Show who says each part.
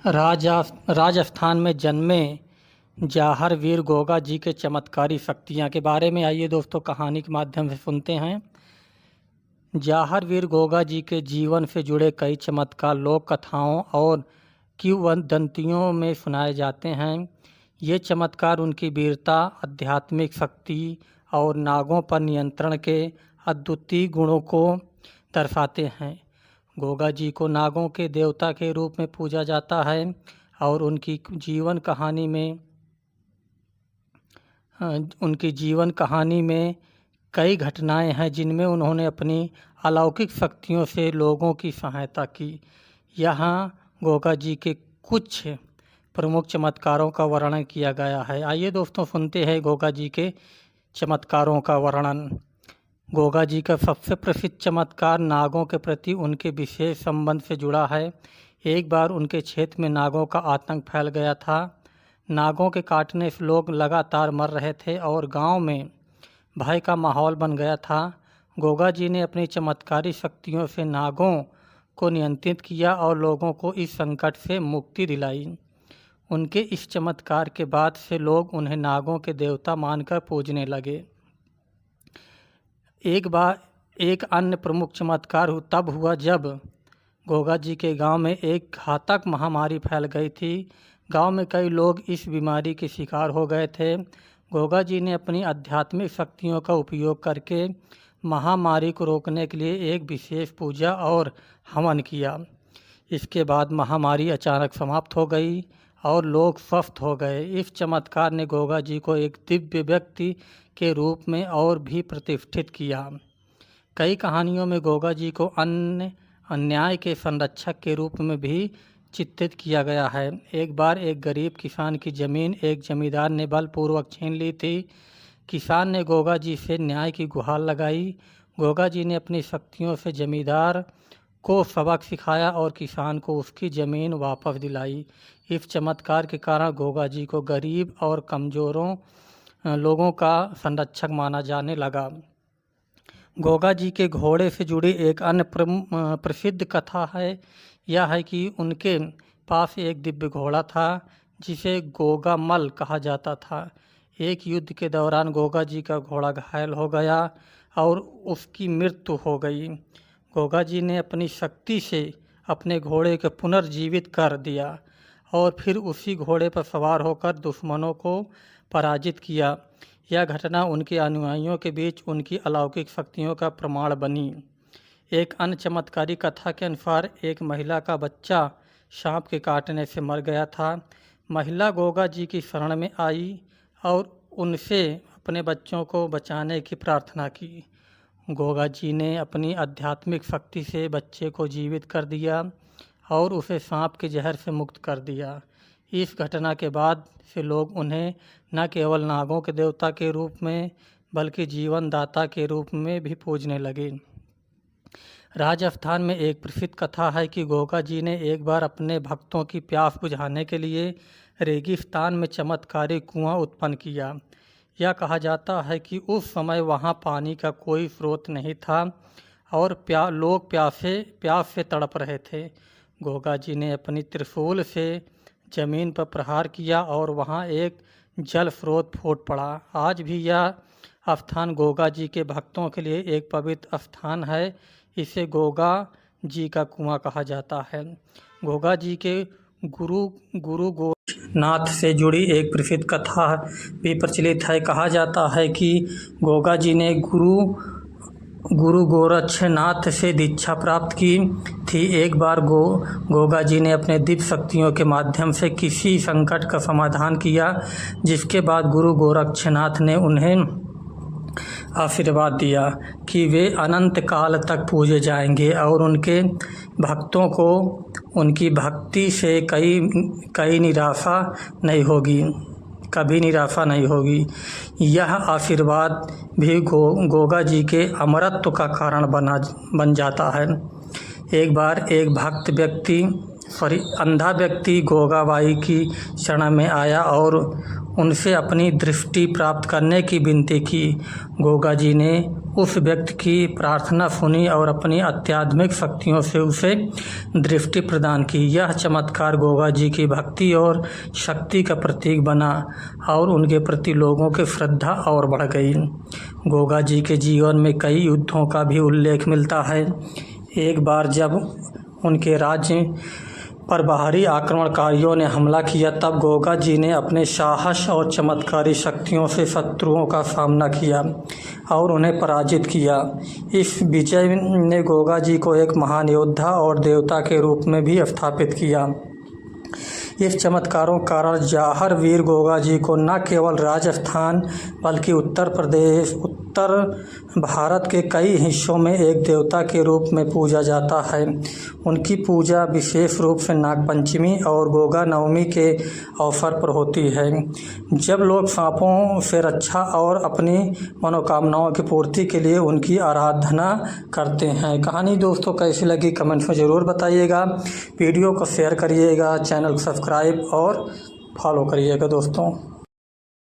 Speaker 1: राजस्थान में जन्मे जाहर वीर गोगा जी के चमत्कारी शक्तियाँ के बारे में आइए दोस्तों कहानी के माध्यम से सुनते हैं। जाहर वीर गोगा जी के जीवन से जुड़े कई चमत्कार लोक कथाओं और किंवदंतियों में सुनाए जाते हैं। ये चमत्कार उनकी वीरता, आध्यात्मिक शक्ति और नागों पर नियंत्रण के अद्वितीय गुणों को दर्शाते हैं। गोगा जी को नागों के देवता के रूप में पूजा जाता है और उनकी जीवन कहानी में कई घटनाएं हैं जिनमें उन्होंने अपनी अलौकिक शक्तियों से लोगों की सहायता की। यहाँ गोगा जी के कुछ प्रमुख चमत्कारों का वर्णन किया गया है। आइए दोस्तों सुनते हैं गोगा जी के चमत्कारों का वर्णन। गोगा जी का सबसे प्रसिद्ध चमत्कार नागों के प्रति उनके विशेष संबंध से जुड़ा है। एक बार उनके क्षेत्र में नागों का आतंक फैल गया था। नागों के काटने से लोग लगातार मर रहे थे और गांव में भय का माहौल बन गया था। गोगा जी ने अपनी चमत्कारी शक्तियों से नागों को नियंत्रित किया और लोगों को इस संकट से मुक्ति दिलाई। उनके इस चमत्कार के बाद से लोग उन्हें नागों के देवता मानकर पूजने लगे। एक अन्य प्रमुख चमत्कार तब हुआ जब गोगा जी के गांव में एक घातक महामारी फैल गई थी। गांव में कई लोग इस बीमारी के शिकार हो गए थे। गोगा जी ने अपनी आध्यात्मिक शक्तियों का उपयोग करके महामारी को रोकने के लिए एक विशेष पूजा और हवन किया। इसके बाद महामारी अचानक समाप्त हो गई और लोग स्वस्थ हो गए। इस चमत्कार ने गोगा जी को एक दिव्य व्यक्ति के रूप में और भी प्रतिष्ठित किया। कई कहानियों में गोगा जी को अन्याय के संरक्षक के रूप में भी चित्रित किया गया है। एक बार एक गरीब किसान की ज़मीन एक जमींदार ने बलपूर्वक छीन ली थी। किसान ने गोगा जी से न्याय की गुहार लगाई। गोगा जी ने अपनी शक्तियों से जमींदार को सबक सिखाया और किसान को उसकी ज़मीन वापस दिलाई। इस चमत्कार के कारण गोगा जी को गरीब और कमज़ोरों लोगों का संरक्षक माना जाने लगा। गोगा जी के घोड़े से जुड़ी एक अन्य प्रसिद्ध कथा है। यह है कि उनके पास एक दिव्य घोड़ा था जिसे गोगामल कहा जाता था। एक युद्ध के दौरान गोगा जी का घोड़ा घायल हो गया और उसकी मृत्यु हो गई। गोगा जी ने अपनी शक्ति से अपने घोड़े को पुनर्जीवित कर दिया और फिर उसी घोड़े पर सवार होकर दुश्मनों को पराजित किया। यह घटना उनके अनुयायियों के बीच उनकी अलौकिक शक्तियों का प्रमाण बनी। एक अन्य चमत्कारी कथा के अनुसार एक महिला का बच्चा सांप के काटने से मर गया था। महिला गोगा जी की शरण में आई और उनसे अपने बच्चों को बचाने की प्रार्थना की। गोगा जी ने अपनी आध्यात्मिक शक्ति से बच्चे को जीवित कर दिया और उसे सांप के जहर से मुक्त कर दिया। इस घटना के बाद से लोग उन्हें न केवल नागों के देवता के रूप में बल्कि जीवनदाता के रूप में भी पूजने लगे। राजस्थान में एक प्रसिद्ध कथा है कि गोगा जी ने एक बार अपने भक्तों की प्यास बुझाने के लिए रेगिस्तान में चमत्कारी कुआं उत्पन्न किया। यह कहा जाता है कि उस समय वहां पानी का कोई स्रोत नहीं था और लोग प्यास से तड़प रहे थे। गोगा जी ने अपनी त्रिशूल से जमीन पर प्रहार किया और वहां एक जल स्रोत फूट पड़ा। आज भी यह स्थान गोगा जी के भक्तों के लिए एक पवित्र स्थान है। इसे गोगा जी का कुआं कहा जाता है। गोगा जी के गुरु गोरक्षनाथ से जुड़ी एक प्रसिद्ध कथा भी प्रचलित है। कहा जाता है कि गोगा जी ने गुरु गोरक्षनाथ से दीक्षा प्राप्त की थी। एक बार गोगा जी ने अपने दिव्य शक्तियों के माध्यम से किसी संकट का समाधान किया, जिसके बाद गुरु गोरक्षनाथ ने उन्हें आशीर्वाद दिया कि वे अनंत काल तक पूजे जाएंगे और उनके भक्तों को उनकी भक्ति से कभी निराशा नहीं होगी। यह आशीर्वाद भी गोगा जी के अमरत्व का कारण बन जाता है। एक बार एक भक्त व्यक्ति अंधा व्यक्ति गोगाबाई की शरण में आया और उनसे अपनी दृष्टि प्राप्त करने की विनती की। गोगा जी ने उस व्यक्ति की प्रार्थना सुनी और अपनी आध्यात्मिक शक्तियों से उसे दृष्टि प्रदान की। यह चमत्कार गोगा जी की भक्ति और शक्ति का प्रतीक बना और उनके प्रति लोगों की श्रद्धा और बढ़ गई। गोगा जी के जीवन में कई युद्धों का भी उल्लेख मिलता है। एक बार जब उनके राज्य पर बाहरी आक्रमणकारियों ने हमला किया, तब गोगा जी ने अपने साहस और चमत्कारी शक्तियों से शत्रुओं का सामना किया और उन्हें पराजित किया। इस विजय ने गोगा जी को एक महान योद्धा और देवता के रूप में भी स्थापित किया। इस चमत्कारों के कारण जवाहर वीर गोगा जी को न केवल राजस्थान बल्कि उत्तर भारत के कई हिस्सों में एक देवता के रूप में पूजा जाता है। उनकी पूजा विशेष रूप से नागपंचमी और गोगा नवमी के अवसर पर होती है, जब लोग सांपों से रक्षा और अपनी मनोकामनाओं की पूर्ति के लिए उनकी आराधना करते हैं। कहानी दोस्तों कैसी लगी कमेंट्स में ज़रूर बताइएगा। वीडियो को शेयर करिएगा, चैनल को सब्सक्राइब और फॉलो करिएगा दोस्तों।